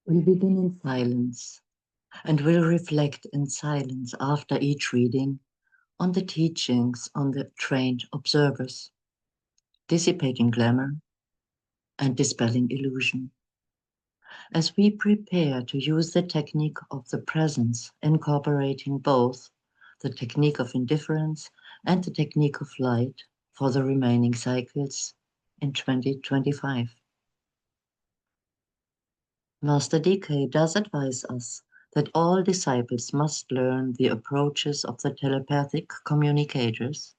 We begin in silence and will reflect in silence after each reading on the teachings on the trained observers, dissipating glamour and dispelling illusion. As we prepare to use the technique of the presence, incorporating both the technique of indifference and the technique of light for the remaining cycles in 2025. Master DK does advise us that all disciples must learn the approaches of the telepathic communicators,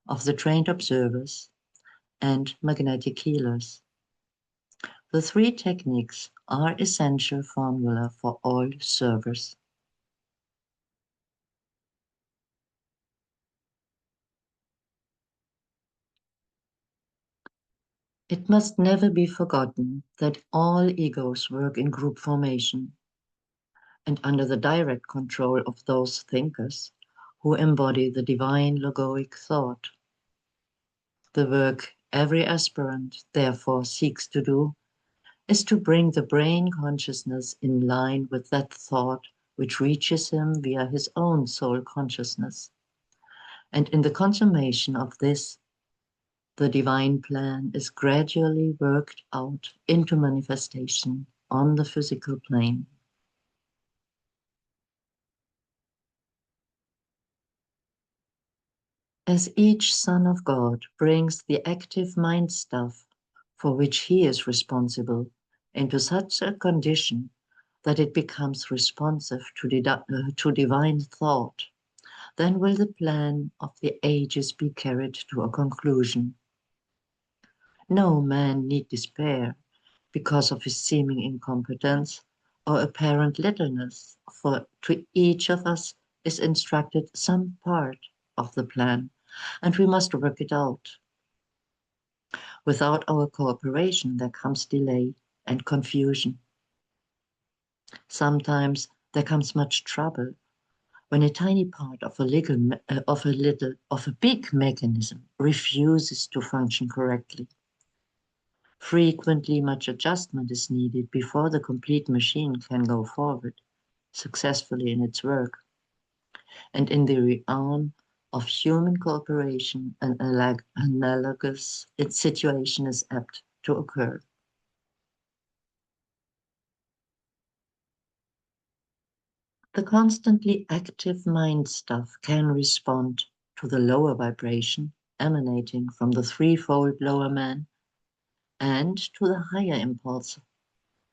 of the trained observers, and magnetic healers. The three techniques are essential formula for all servers. It must never be forgotten that all egos work in group formation and under the direct control of those thinkers who embody the divine logoic thought. The work every aspirant therefore seeks to do is to bring the brain consciousness in line with that thought which reaches him via his own soul consciousness. And in the consummation of this, the divine plan is gradually worked out into manifestation on the physical plane. As each son of God brings the active mind stuff for which he is responsible into such a condition that it becomes responsive to divine thought, then will the plan of the ages be carried to a conclusion. No man need despair because of his seeming incompetence or apparent littleness, for to each of us is instructed some part of the plan, and we must work it out. Without our cooperation, there comes delay and confusion. Sometimes there comes much trouble when a tiny part of a big mechanism refuses to function correctly. Frequently, much adjustment is needed before the complete machine can go forward successfully in its work. And in the realm of human cooperation, an analogous situation is apt to occur. The constantly active mind stuff can respond to the lower vibration emanating from the threefold lower man and to the higher impulse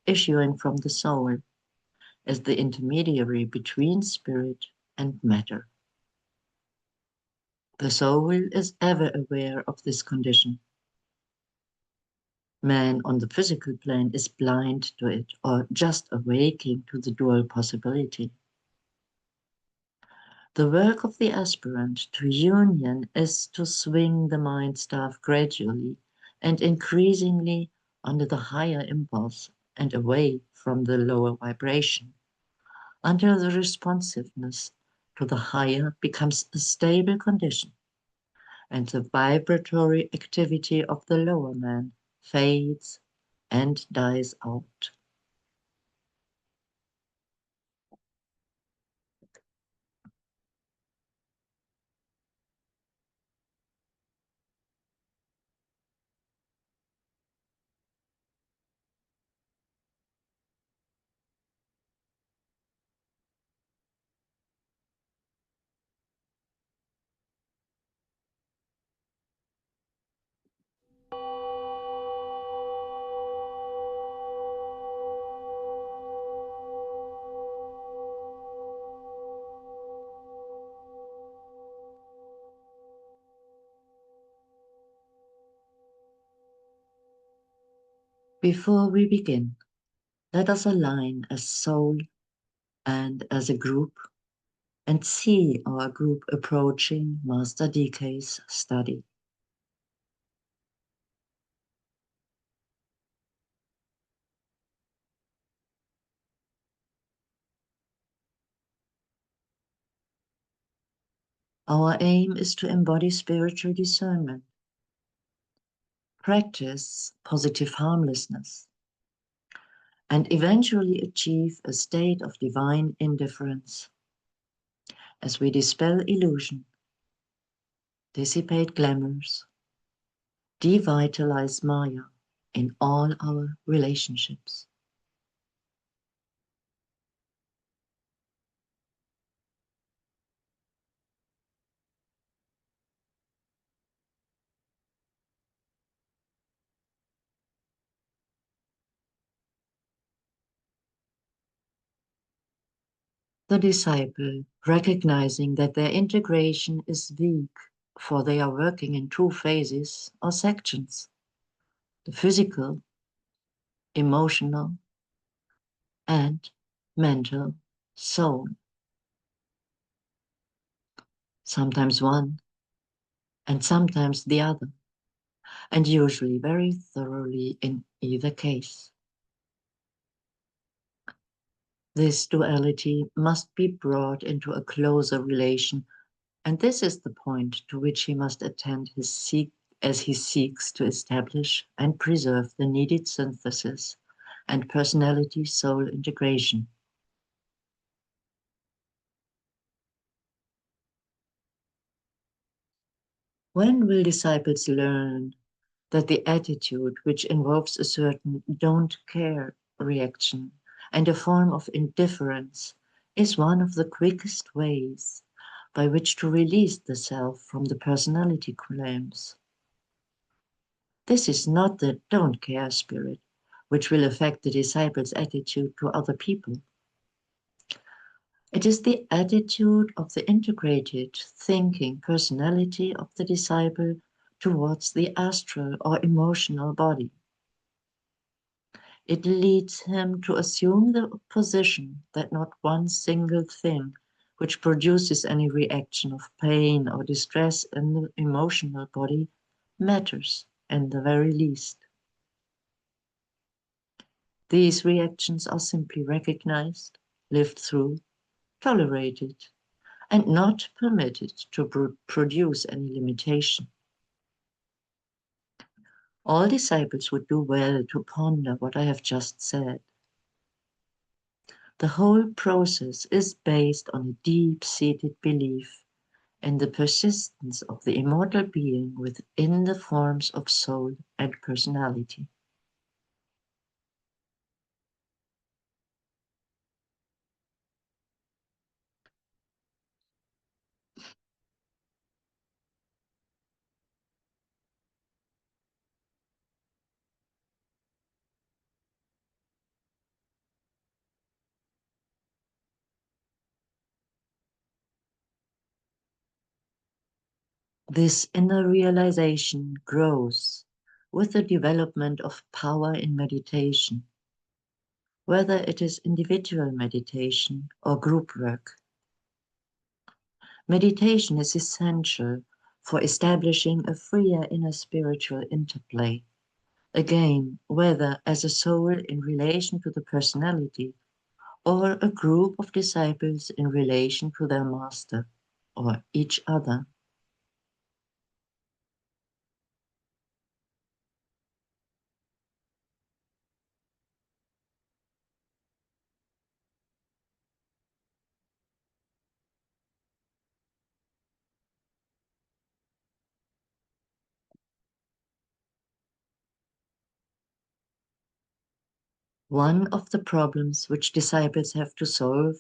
issuing from the soul as the intermediary between spirit and matter. The soul is ever aware of this condition. Man on the physical plane is blind to it or just awaking to the dual possibility. The work of the aspirant to union is to swing the mind staff gradually and increasingly under the higher impulse and away from the lower vibration, until the responsiveness to the higher becomes a stable condition, and the vibratory activity of the lower man fades and dies out. Before we begin, let us align as soul and as a group and see our group approaching Master DK's study. Our aim is to embody spiritual discernment, practice positive harmlessness, and eventually achieve a state of divine indifference. As we dispel illusion, dissipate glamours, devitalize Maya in all our relationships. The disciple, recognizing that their integration is weak, for they are working in two phases or sections, the physical, emotional, and mental soul. Sometimes one, and sometimes the other, and usually very thoroughly in either case. This duality must be brought into a closer relation, and this is the point to which he must attend as he seeks to establish and preserve the needed synthesis and personality-soul integration. When will disciples learn that the attitude which involves a certain don't care reaction and a form of indifference is one of the quickest ways by which to release the self from the personality claims? This is not the don't care spirit, which will affect the disciple's attitude to other people. It is the attitude of the integrated thinking personality of the disciple towards the astral or emotional body. It leads him to assume the position that not one single thing which produces any reaction of pain or distress in the emotional body matters in the very least. These reactions are simply recognized, lived through, tolerated, and not permitted to produce any limitation. All disciples would do well to ponder what I have just said. The whole process is based on a deep-seated belief in the persistence of the immortal being within the forms of soul and personality. This inner realization grows with the development of power in meditation, whether it is individual meditation or group work. Meditation is essential for establishing a freer inner spiritual interplay, again, whether as a soul in relation to the personality or a group of disciples in relation to their master or each other. One of the problems which disciples have to solve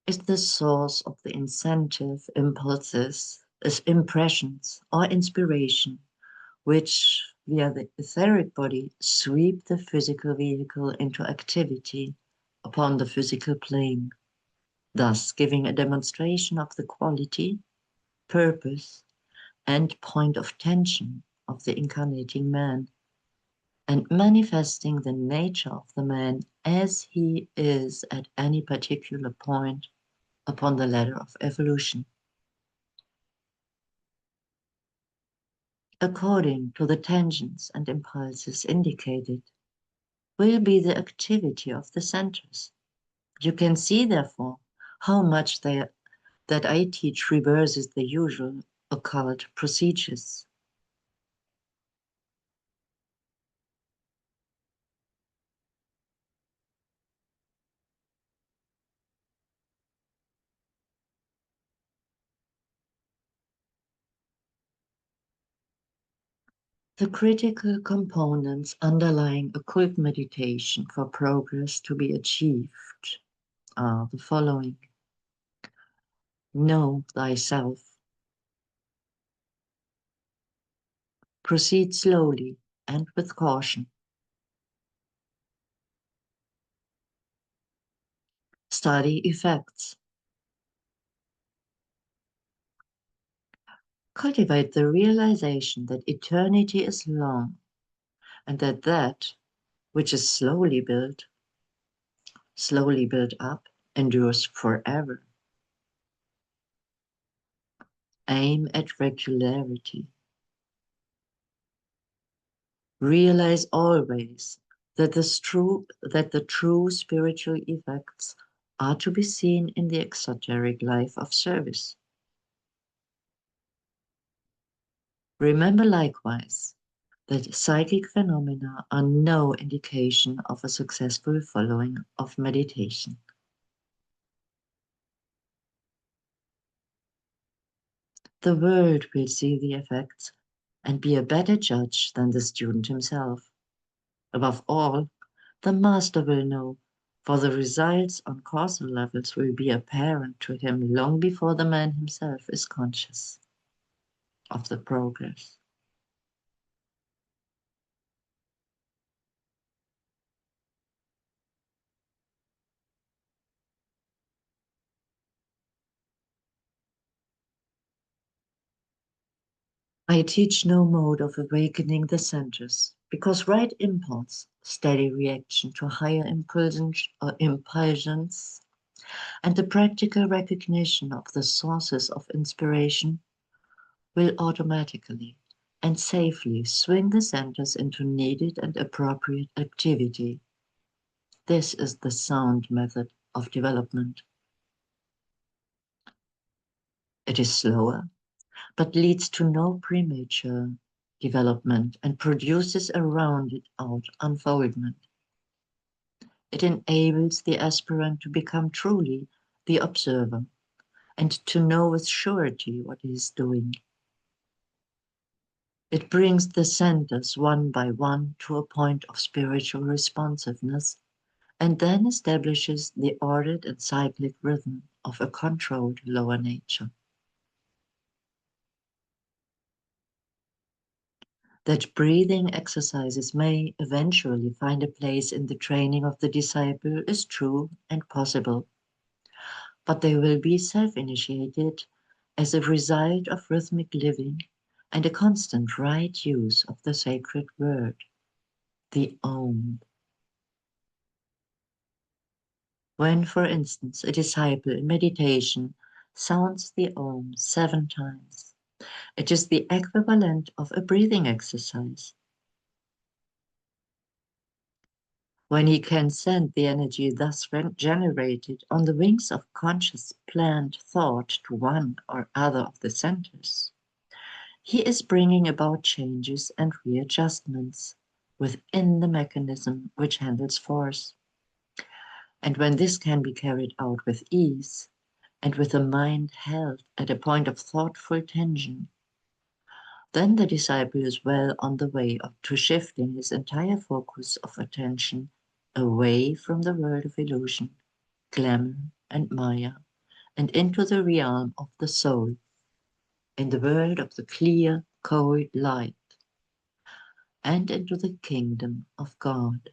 is the source of the incentive, impulses, as impressions, or inspiration, which, via the etheric body, sweep the physical vehicle into activity upon the physical plane, thus giving a demonstration of the quality, purpose, and point of tension of the incarnating man, and manifesting the nature of the man as he is at any particular point upon the ladder of evolution. According to the tensions and impulses indicated, will be the activity of the centers. You can see, therefore, how much that I teach reverses the usual occult procedures. The critical components underlying occult meditation for progress to be achieved are the following. Know thyself. Proceed slowly and with caution. Study effects. Cultivate the realization that eternity is long and that which is slowly built up, endures forever. Aim at regularity. Realize always that the true spiritual effects are to be seen in the exoteric life of service. Remember likewise that psychic phenomena are no indication of a successful following of meditation. The world will see the effects and be a better judge than the student himself. Above all, the master will know, for the results on causal levels will be apparent to him long before the man himself is conscious of the progress. I teach no mode of awakening the centers, because right impulse, steady reaction to higher impulsions, and the practical recognition of the sources of inspiration will automatically and safely swing the centers into needed and appropriate activity. This is the sound method of development. It is slower, but leads to no premature development and produces a rounded out unfoldment. It enables the aspirant to become truly the observer and to know with surety what he is doing. It brings the centers one by one to a point of spiritual responsiveness and then establishes the ordered and cyclic rhythm of a controlled lower nature. That breathing exercises may eventually find a place in the training of the disciple is true and possible, but they will be self-initiated as a result of rhythmic living and a constant right use of the sacred word, the Om. When, for instance, a disciple in meditation sounds the Om 7 times, it is the equivalent of a breathing exercise. When he can send the energy thus generated on the wings of conscious planned thought to one or other of the centers, he is bringing about changes and readjustments within the mechanism which handles force. And when this can be carried out with ease, and with the mind held at a point of thoughtful tension, then the disciple is well on the way to shifting his entire focus of attention away from the world of illusion, glamour, and Maya, and into the realm of the soul, in the world of the clear, cold light, and into the kingdom of God.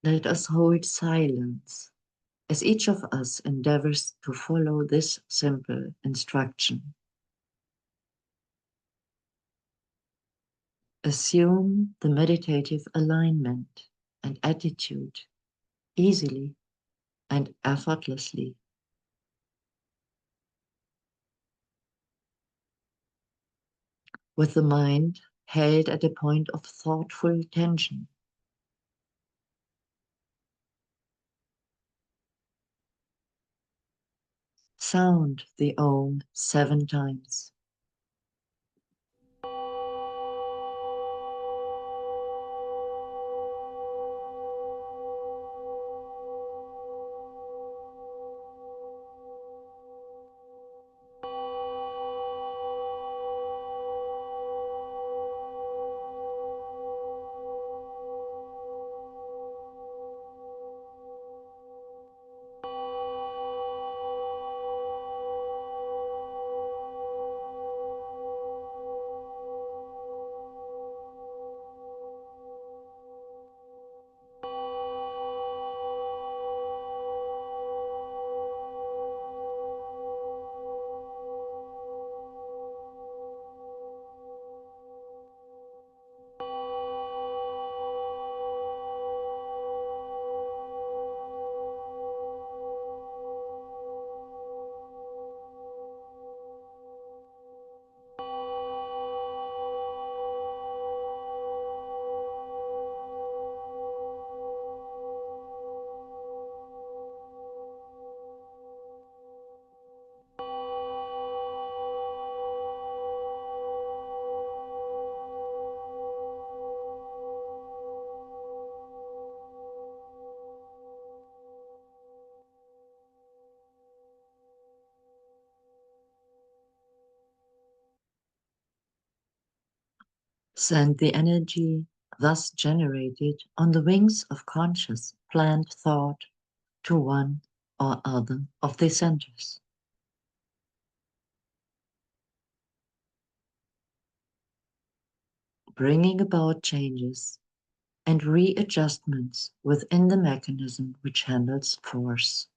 Let us hold silence as each of us endeavors to follow this simple instruction. Assume the meditative alignment and attitude easily and effortlessly. With the mind held at a point of thoughtful tension. Sound the Om 7 times. Send the energy thus generated on the wings of conscious, planned thought to one or other of the centers. Bringing about changes and readjustments within the mechanism which handles force.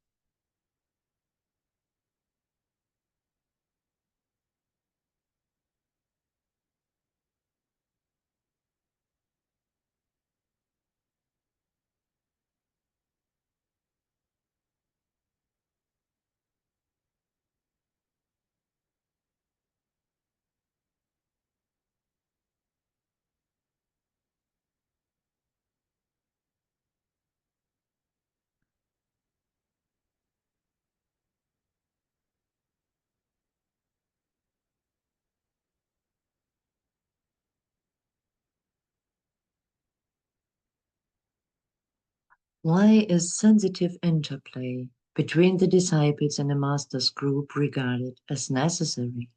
Why is sensitive interplay between the disciples and the master's group regarded as necessary?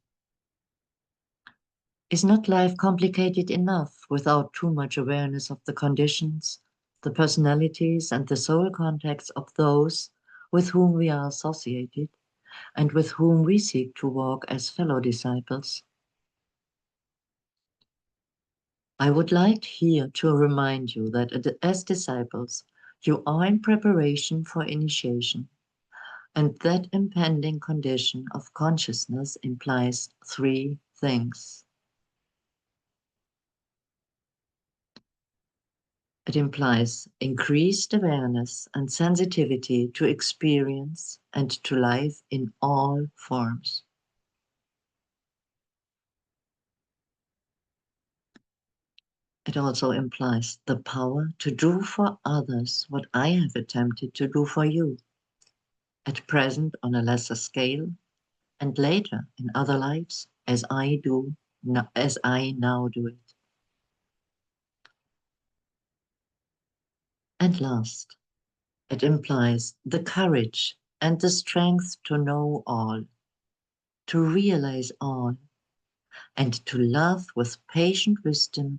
Is not life complicated enough without too much awareness of the conditions, the personalities, and the soul contacts of those with whom we are associated and with whom we seek to walk as fellow disciples? I would like here to remind you that as disciples, you are in preparation for initiation, and that impending condition of consciousness implies three things. It implies increased awareness and sensitivity to experience and to life in all forms. It also implies the power to do for others what I have attempted to do for you, at present on a lesser scale, and later in other lives as I now do it. And last, it implies the courage and the strength to know all, to realize all, and to love with patient wisdom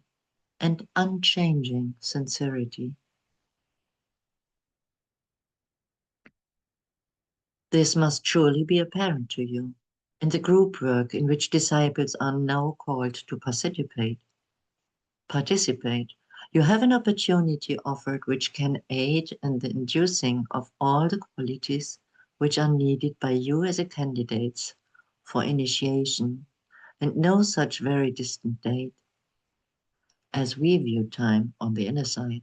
and unchanging sincerity. This must surely be apparent to you in the group work in which disciples are now called to participate. You have an opportunity offered which can aid in the inducing of all the qualities which are needed by you as a candidates for initiation, and no such very distant date as we view time on the inner side.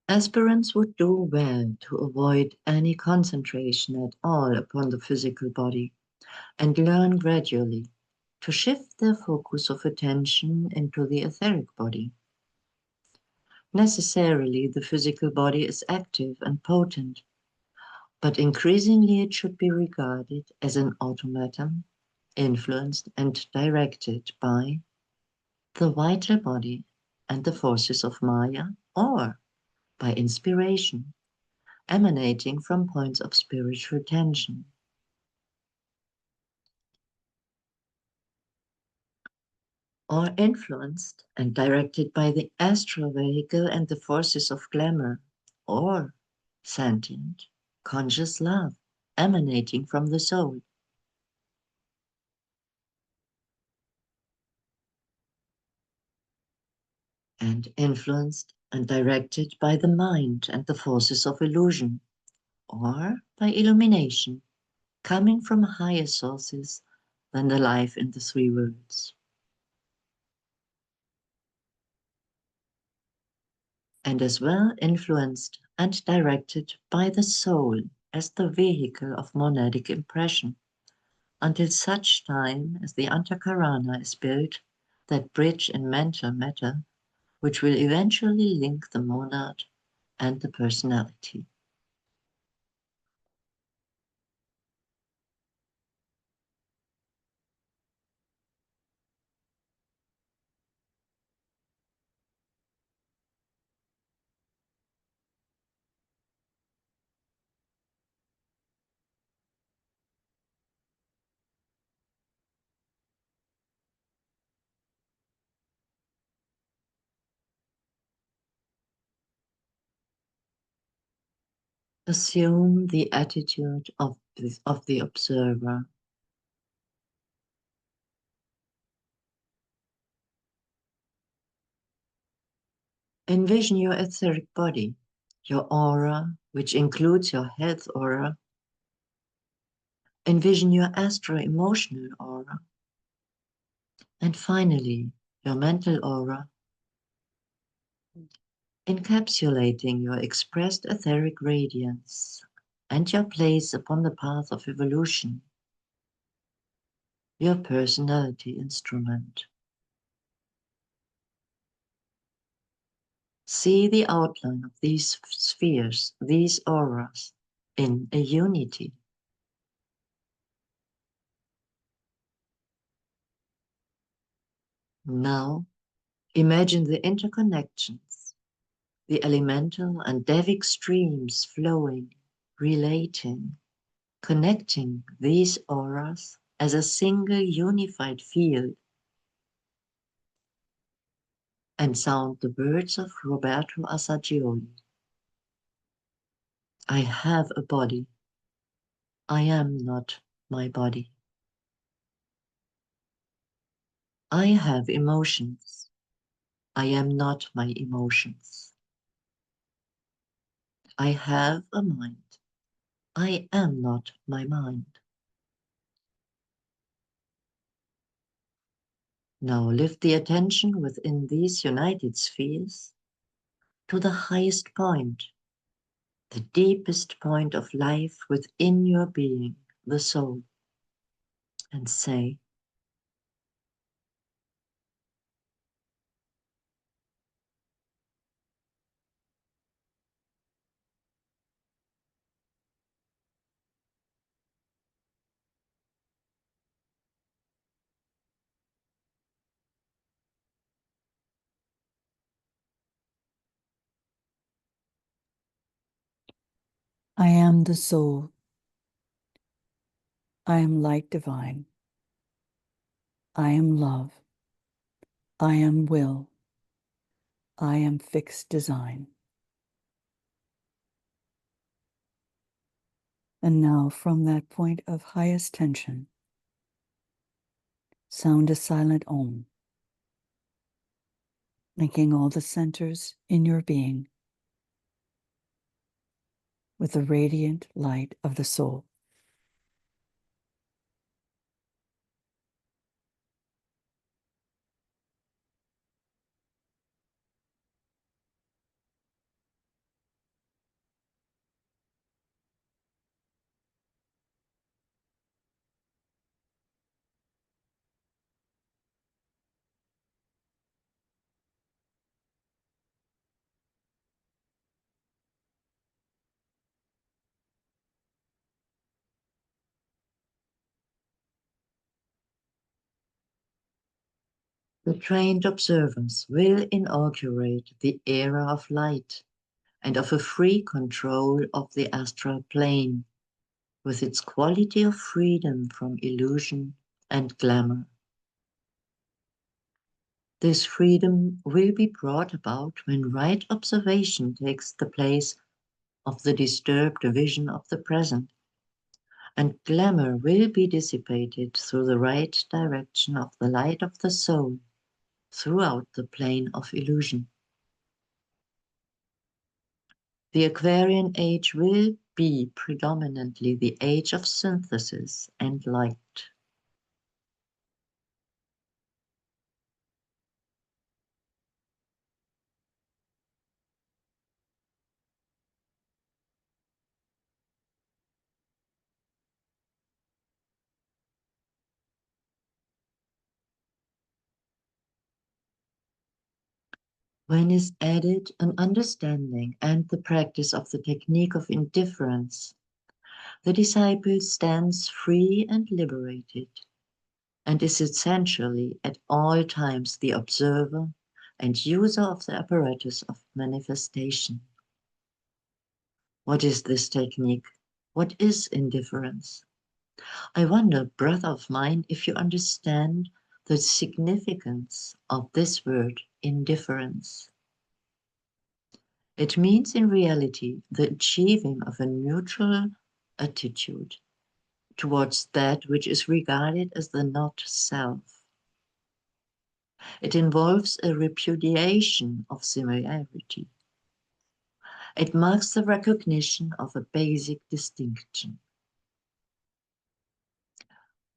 Aspirants would do well to avoid any concentration at all upon the physical body and learn gradually to shift their focus of attention into the etheric body. Necessarily, the physical body is active and potent, but increasingly it should be regarded as an automaton, influenced and directed by the vital body and the forces of Maya, or by inspiration emanating from points of spiritual tension. Or influenced and directed by the astral vehicle and the forces of glamour, or sentient, conscious love emanating from the soul. And influenced and directed by the mind and the forces of illusion, or by illumination coming from higher sources than the life in the three worlds. And as well influenced and directed by the soul as the vehicle of monadic impression, until such time as the antakarana is built, that bridge in mental matter which will eventually link the monad and the personality. Assume the attitude of the observer. Envision your etheric body, your aura, which includes your health aura. Envision your astro-emotional aura. And finally, your mental aura, encapsulating your expressed etheric radiance and your place upon the path of evolution, your personality instrument. See the outline of these spheres, these auras, in a unity. Now, imagine the interconnections, the elemental and devic streams flowing, relating, connecting these auras as a single unified field, and sound the words of Roberto Assagioli. I have a body. I am not my body. I have emotions. I am not my emotions. I have a mind. I am not my mind. Now lift the attention within these united spheres to the highest point, the deepest point of life within your being, the soul, and say, I am the soul. I am light divine. I am love. I am will. I am fixed design. And now from that point of highest tension, sound a silent Om, linking all the centers in your being with the radiant light of the soul. The trained observers will inaugurate the era of light and of a free control of the astral plane, with its quality of freedom from illusion and glamour. This freedom will be brought about when right observation takes the place of the disturbed vision of the present, and glamour will be dissipated through the right direction of the light of the soul throughout the plane of illusion. The Aquarian age will be predominantly the age of synthesis and light. When is added an understanding and the practice of the technique of indifference, the disciple stands free and liberated, and is essentially at all times the observer and user of the apparatus of manifestation. What is this technique? What is indifference? I wonder, brother of mine, if you understand the significance of this word, indifference. It means in reality the achieving of a neutral attitude towards that which is regarded as the not self. It involves a repudiation of similarity. It marks the recognition of a basic distinction.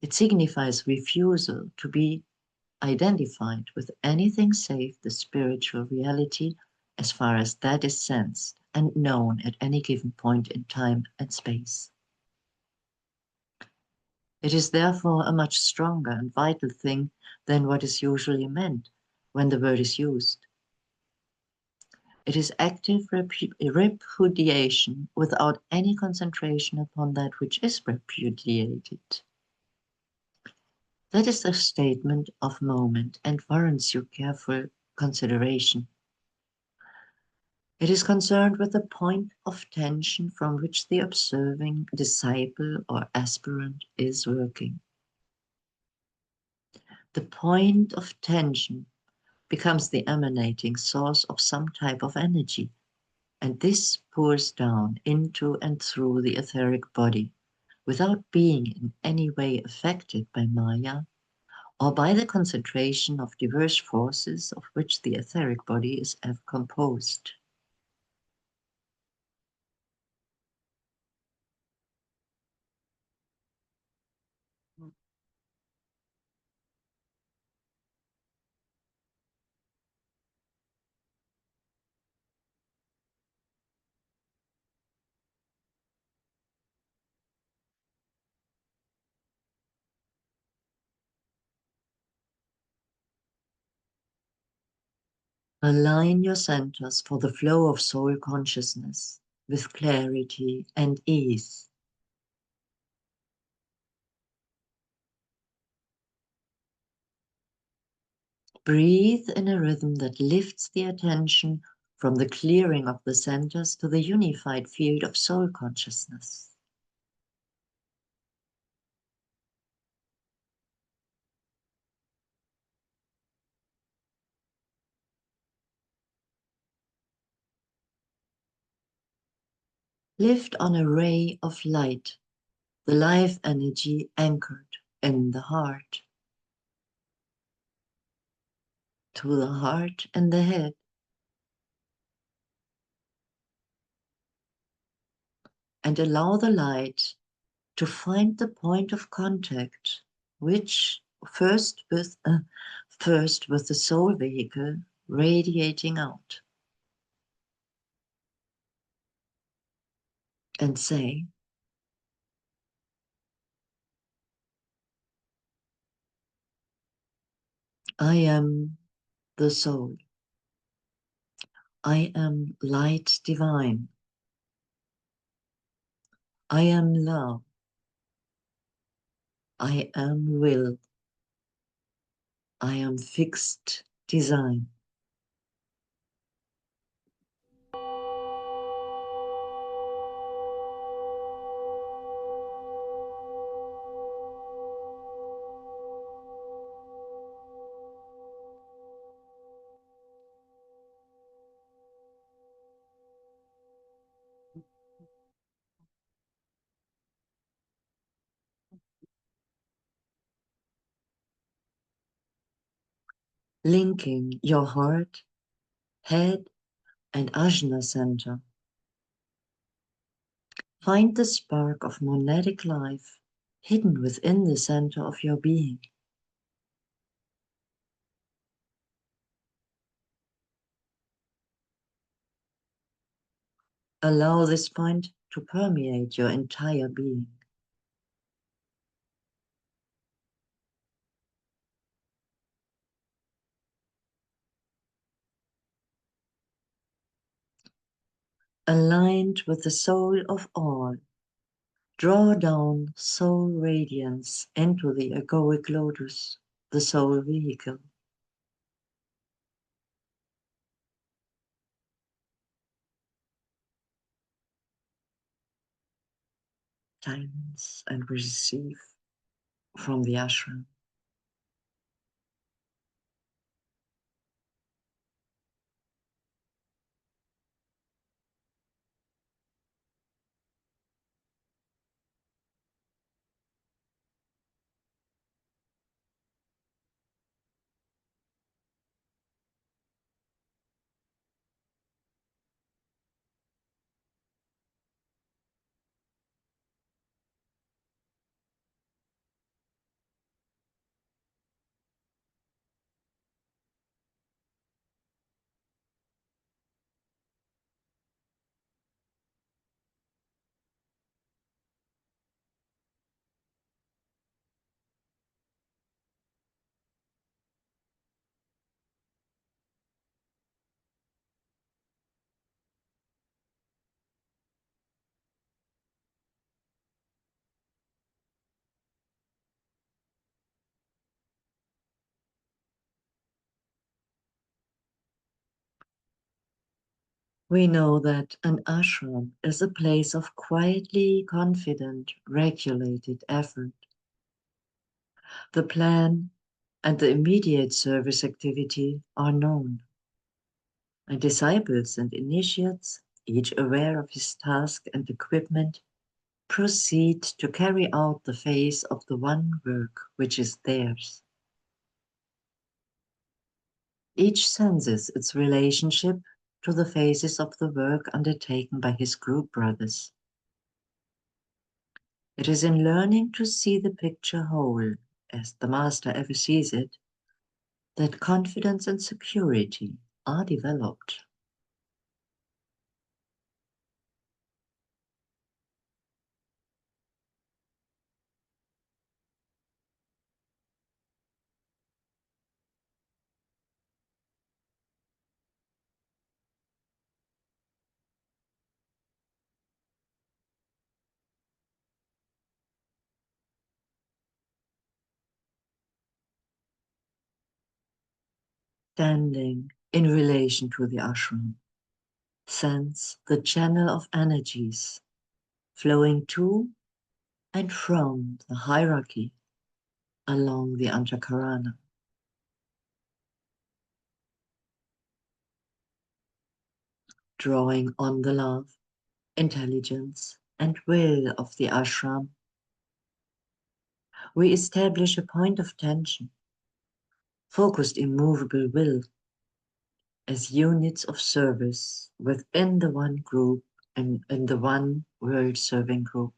It signifies refusal to be identified with anything save the spiritual reality as far as that is sensed and known at any given point in time and space. It is therefore a much stronger and vital thing than what is usually meant when the word is used. It is active repudiation without any concentration upon that which is repudiated. That is a statement of moment and warrants you careful consideration. It is concerned with the point of tension from which the observing disciple or aspirant is working. The point of tension becomes the emanating source of some type of energy, and this pours down into and through the etheric body without being in any way affected by Maya or by the concentration of diverse forces of which the etheric body is composed. Align your centers for the flow of soul consciousness with clarity and ease. Breathe in a rhythm that lifts the attention from the clearing of the centers to the unified field of soul consciousness. Lift on a ray of light, the life energy anchored in the heart. To the heart and the head. And allow the light to find the point of contact, which first with the soul vehicle radiating out. And say, I am the soul. I am light divine. I am love. I am will. I am fixed design. Linking your heart, head, and ajna center. Find the spark of monadic life hidden within the center of your being. Allow this point to permeate your entire being. Aligned with the soul of all, draw down soul radiance into the egoic lotus, the soul vehicle. Silence and receive from the ashram. We know that an ashram is a place of quietly confident, regulated effort. The plan and the immediate service activity are known, and disciples and initiates, each aware of his task and equipment, proceed to carry out the phase of the one work which is theirs. Each senses its relationship to the phases of the work undertaken by his group brothers. It is in learning to see the picture whole, as the master ever sees it, that confidence and security are developed. Standing in relation to the ashram, sense the channel of energies flowing to and from the hierarchy along the Antakarana. Drawing on the love, intelligence, and will of the ashram, we establish a point of tension, focused immovable will, as units of service within the one group and in the one world serving group.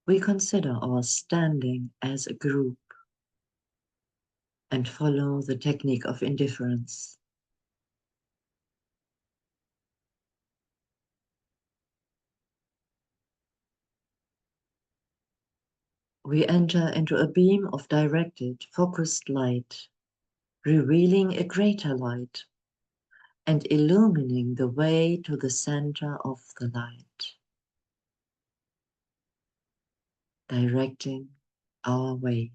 We consider our standing as a group and follow the technique of indifference. We enter into a beam of directed, focused light, revealing a greater light and illumining the way to the center of the light, directing our way.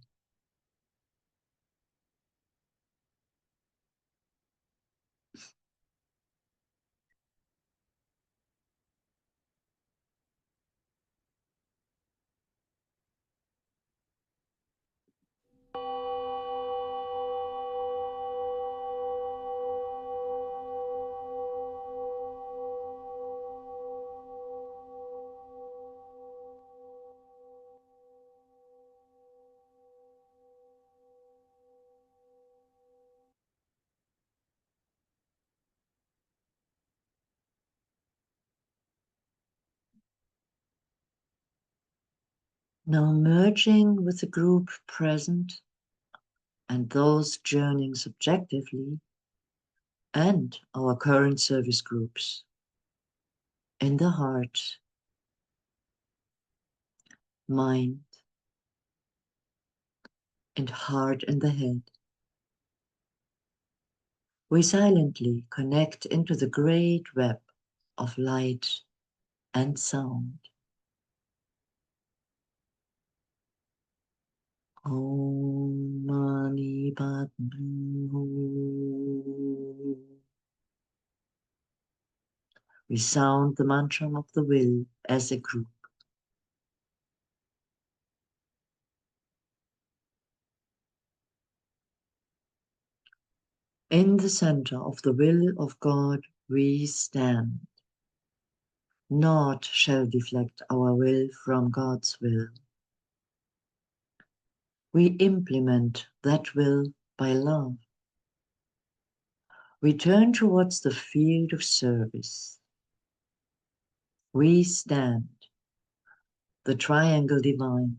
Now merging with the group present and those journeying subjectively, and our current service groups in the heart, mind, and heart in the head. We silently connect into the great web of light and sound. Om Mani Padme Hum. We sound the mantra of the will as a group. In the center of the will of God we stand. Naught shall deflect our will from God's will. We implement that will by love. We turn towards the field of service. We stand, the triangle divine,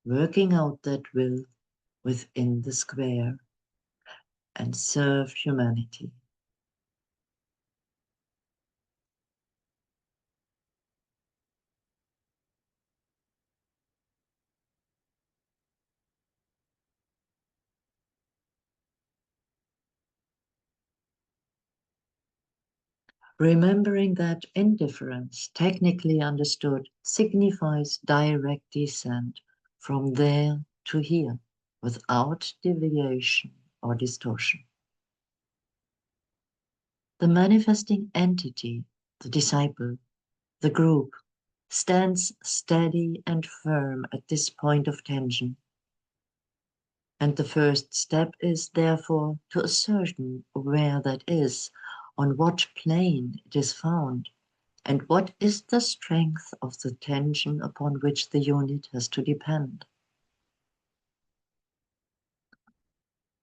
working out that will within the square, and serve humanity. Remembering that indifference, technically understood, signifies direct descent from there to here, without deviation or distortion. The manifesting entity, the disciple, the group, stands steady and firm at this point of tension. And the first step is therefore to ascertain where that is, on what plane it is found, and what is the strength of the tension upon which the unit has to depend.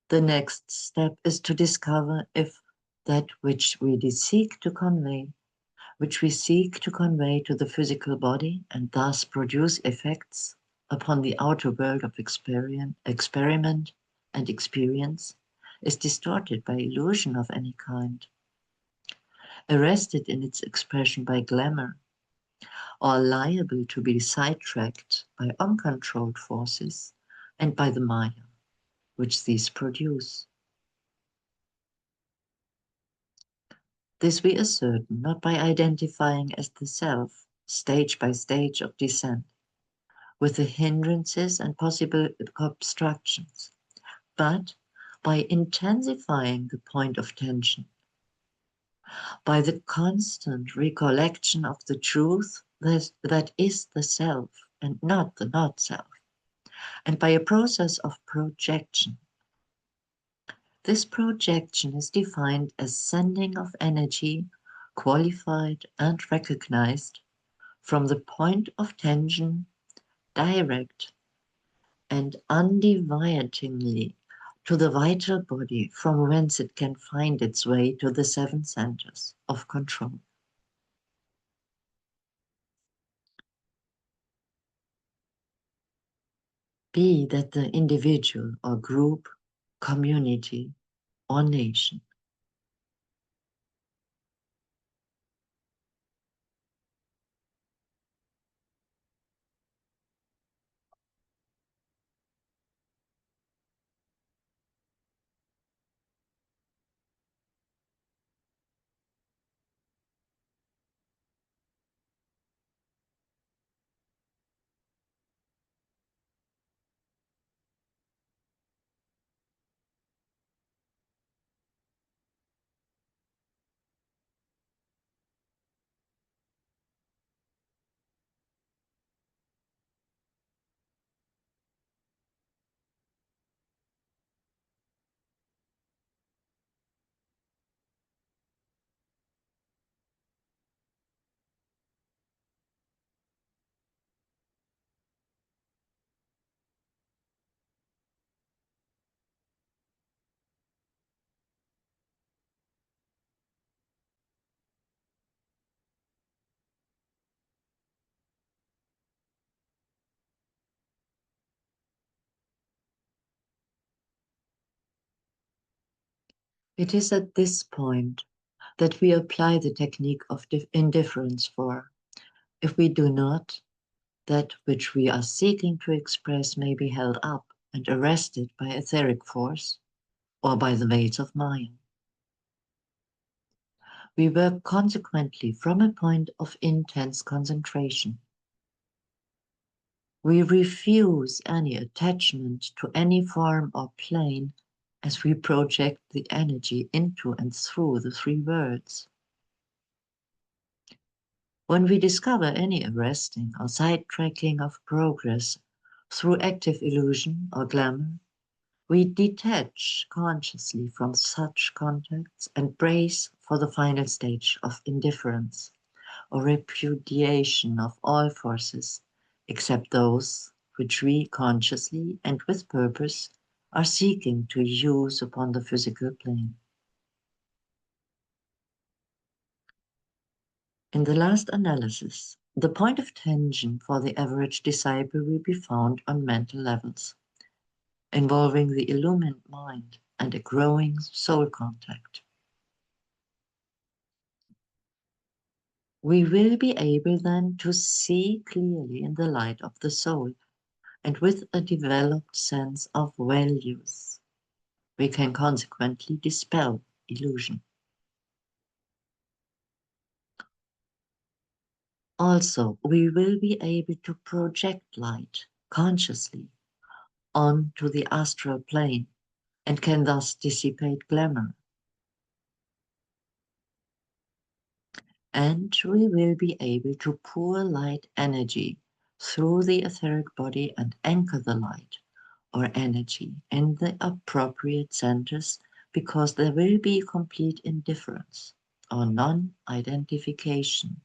The next step is to discover if that which we seek to convey to the physical body and thus produce effects upon the outer world of experiment and experience, is distorted by illusion of any kind, arrested in its expression by glamour, or liable to be sidetracked by uncontrolled forces and by the Maya, which these produce. This we ascertain not by identifying as the self, stage by stage of descent, with the hindrances and possible obstructions, but by intensifying the point of tension, by the constant recollection of the truth that is the self and not the not self, and by a process of projection. This projection is defined as sending of energy, qualified and recognized, from the point of tension, direct and undividingly to the vital body from whence it can find its way to the seven centers of control. Be that the individual or group, community or nation. It is at this point that we apply the technique of indifference, for if we do not, that which we are seeking to express may be held up and arrested by etheric force or by the veils of Maya. We work consequently from a point of intense concentration. We refuse any attachment to any form or plane as we project the energy into and through the three worlds. When we discover any arresting or sidetracking of progress through active illusion or glamour, we detach consciously from such contacts and brace for the final stage of indifference or repudiation of all forces except those which we consciously and with purpose are seeking to use upon the physical plane. In the last analysis, the point of tension for the average disciple will be found on mental levels, involving the illumined mind and a growing soul contact. We will be able then to see clearly in the light of the soul and with a developed sense of values. We can consequently dispel illusion. Also, we will be able to project light consciously onto the astral plane and can thus dissipate glamour. And we will be able to pour light energy through the etheric body and anchor the light or energy in the appropriate centers, because there will be complete indifference or non-identification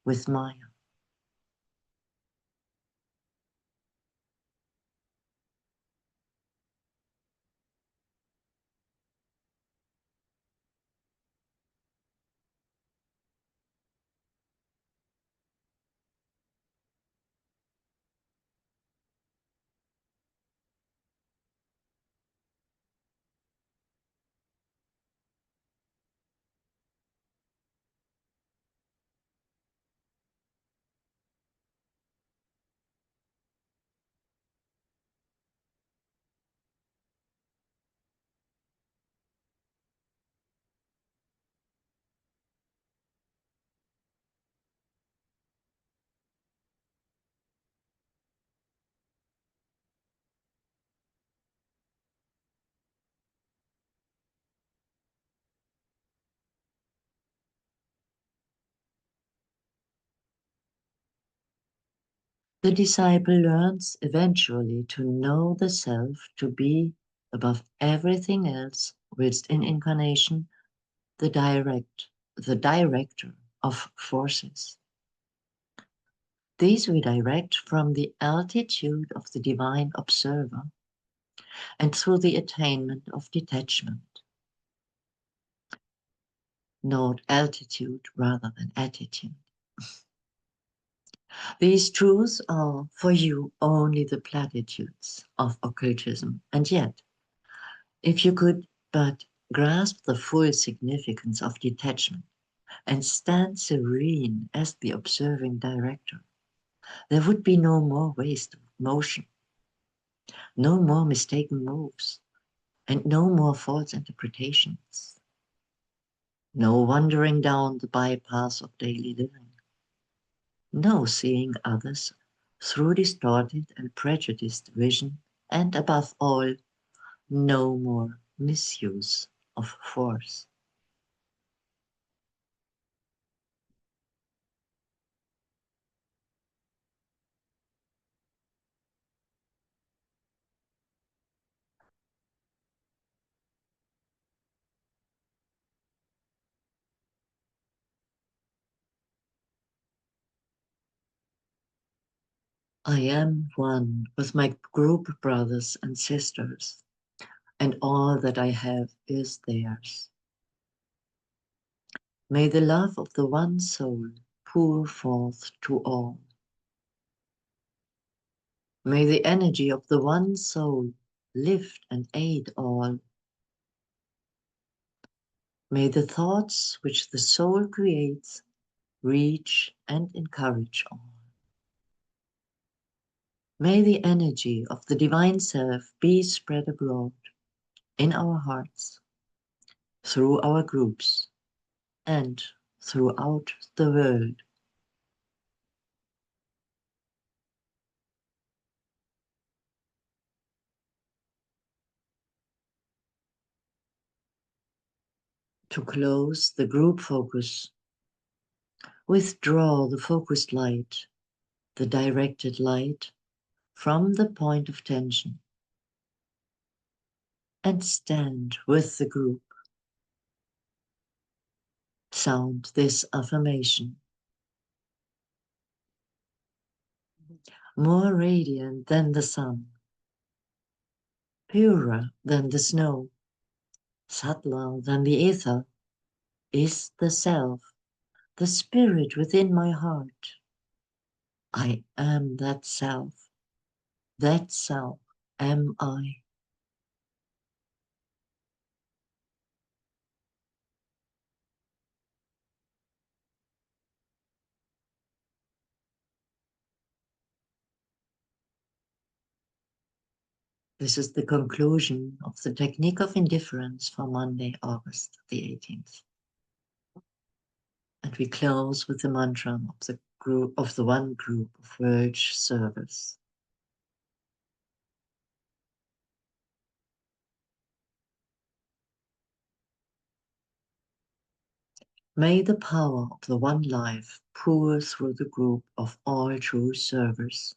with Maya. The disciple learns eventually to know the self to be above everything else, whilst in incarnation the director of forces. These we direct from the altitude of the divine observer and through the attainment of detachment. Note altitude rather than attitude. These truths are for you only the platitudes of occultism, and yet, if you could but grasp the full significance of detachment and stand serene as the observing director, there would be no more waste of motion, no more mistaken moves, and no more false interpretations, no wandering down the bypaths of daily living, no seeing others through distorted and prejudiced vision, and above all, no more misuse of force. I am one with my group brothers and sisters, and all that I have is theirs. May the love of the one soul pour forth to all. May the energy of the one soul lift and aid all. May the thoughts which the soul creates reach and encourage all. May the energy of the divine self be spread abroad in our hearts, through our groups, and throughout the world. To close the group focus, withdraw the focused light, the directed light, from the point of tension, and stand with the group. Sound this affirmation. More radiant than the sun, purer than the snow, subtler than the ether, is the self, the spirit within my heart. I am that self am I. This is the conclusion of the technique of indifference for Monday, August the 18th. And we close with the mantra of the one group of word service. May the power of the one life pour through the group of all true servers.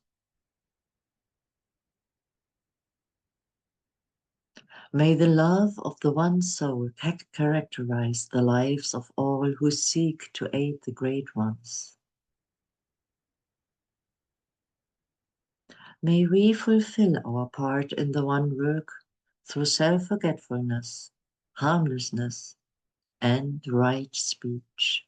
May the love of the one soul characterize the lives of all who seek to aid the great ones. May we fulfill our part in the one work through self-forgetfulness, harmlessness, and right speech.